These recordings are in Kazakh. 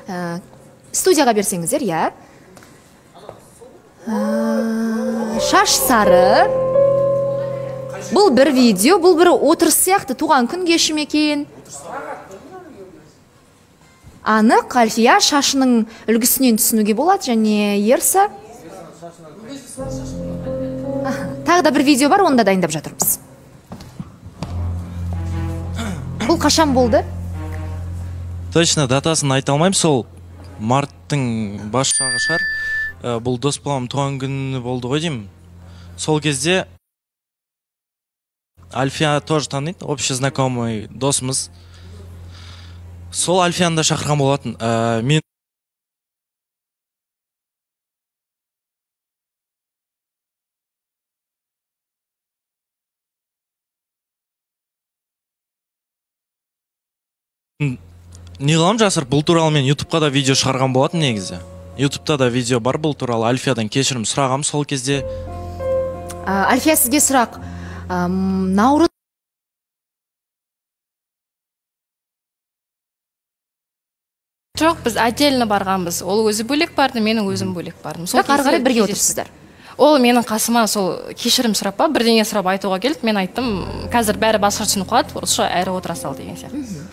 Студияға берсеңіздер, я. Шаш сары. Бұл бір видео, бұл бір отырыс сияқты, туған күн кешім екен. Анық, Альфия шашының үлгісінен түсінуге болады, және Ерса. Тағы да бір видео бар, оны да дайындап жатырмыз. Бұл қашан болды? Точно датасын айта алмайым, сол марттың баш жағы шығар. Бұл дос балам туған күні болды ғой деймін. Сол кезде Альфия тоже таниды, общий знакомый досымыз. Сол Альфияны да шақырған болатын. Мен не қылам жасыр, бұл туралы мен ютубқа да видео шығарған болатын негізі. Ютубта да видео бар бұл туралы. Альфиядан кешірім сұрағам сол кезде. Альфия, сізге сұрақ. Наурыз жоқ, біз отдельно барғанбыз. Ол өзі бөлек барды, менің өзім бөлек бардым. Бірақ ары қарай бірге отырсыздар. Ол менің қасыма сол кешірім сұрап па, бірдеңе сұрап айтуға келді. Мен айттым, қазір бәрі басқа түсініп қалады, осы әрі отыра сал деген сияқты.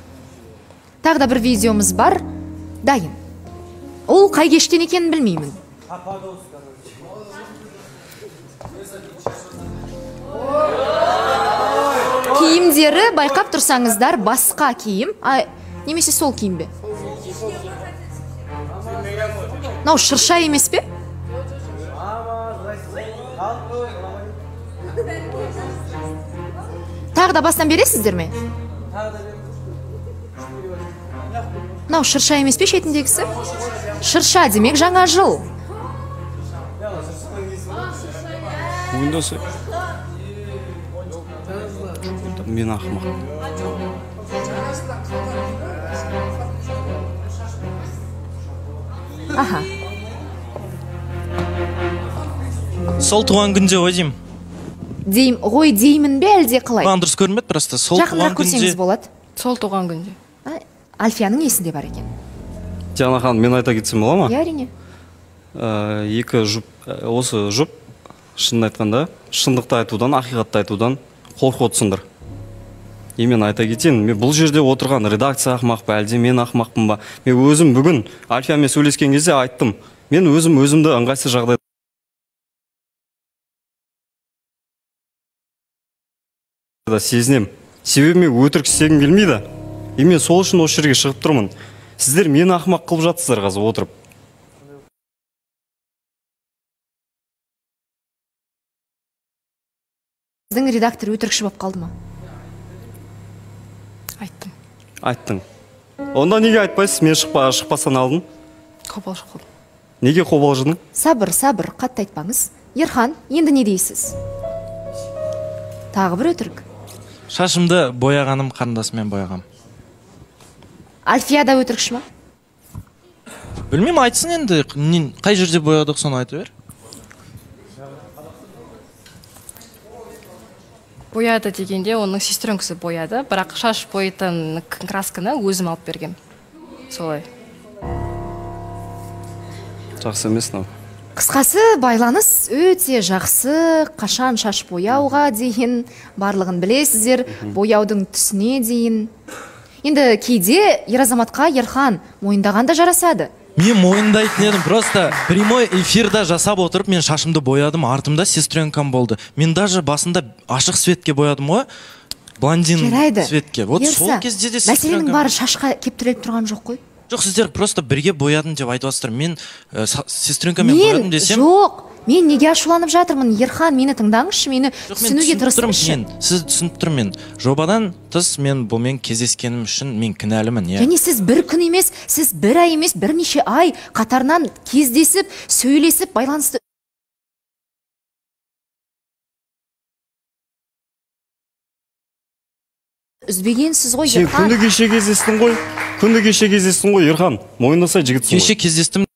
Тағы да бір видеомыз бар. Дайын. Ол қай кештен екенін білмеймін. Киімдері байқап тұрсаңыздар, басқа киім, немесе сол киім бе? Нау шырша емес пе? Тағы да бастан бересіздер ме? Нау шырша емес пе шетіндегісі? Шырша демек жаңа жыл. Windows мен ақымақ. Аха. Сол туған күнде ғой деймін. Ғой деймін бе әлде қалай? Маған дұрыс көрінбеді просто. Сол жақынырақ көрсеңіз болады. Сол туған күнде. Альфияның есінде бар екен. Жаңа ханым, мен айта кетсем бола ма? Иә, әрине. Екі жұп, осы жұп, шынын айтқанда, шындықты айтудан, ақиқатты айтудан қорқып отырсыңдар. Мен айта кетейін, мен бұл жерде отырған редакция ақымақ па, әлде мен ақымақпын ба? Мен өзім бүгін Альфиямен сөйлескен кезде айттым. Мен өзімді ыңғайсыз жағдайда сезінем. Себебі мен өтірік істегім келмейді. Мен сол үшін осы жерге шығып тұрмын. Сіздер мені ақымақ қылып жатсыздар қазір отырып. Сіздің редактор өтірікші болып қалды ма? Айттың. Онда неге айтпайсыз, мен шықпастан алдым? Қобалжып қалдым. Неге қобалжыдың? Сабыр, қатты айтпаңыз. Ерхан, енді не дейсіз? Тағы бір өтірік. Шашымды бояғаным қарындасымен бояғам. Альфия да өтірікші ма? Білмеймін, айтсын енді, қай жерде боядық, соны айты бер. Бояды дегенде, оның сестренкісі бояды, бірақ шаш боятын красканы өзім алып бергем. Солай. Жақсы емес, нау. Қысқасы, байланыс өте жақсы, қашан шаш бояуға дейін, барлығын білесіздер, бояудың түсіне дейін. Енді кейде ер-азаматқа Ерхан мойындағанда жарасады. Мен мойындайтын едім, просто прямой эфирда жасап отырып, мен шашымды боядым, артымда сестренкам болды. Мен даже басында ашық светке боядым ғой, блондин светке. Вот сол кезде де сестренкам. Мәселенің бары шашқа кептіріліп тұрған жоқ қой? Жоқ, сіздер просто бірге боядым деп айтып жатсыздар. Мен сестренкамен боядым десем. Жоқ, мен неге ашуланып жатырмын? Ерхан, мені тыңдаңызшы, мені түсінуге тырысыңызшы. Сіз түсініп тұрмын, мен жобадан тыс мен бұлмен кездескенім үшін мен кінәлімін. Және сіз бір күн емес, сіз бір ай емес, бірнеше ай қатарынан кездесіп, сөйлесіп, байланысты үзбегенсіз ғой, Ерхан. Сен күнді кеше кездестің ғой, Ерхан. Мойындасай жігітсің ғой. Кеше кездестім.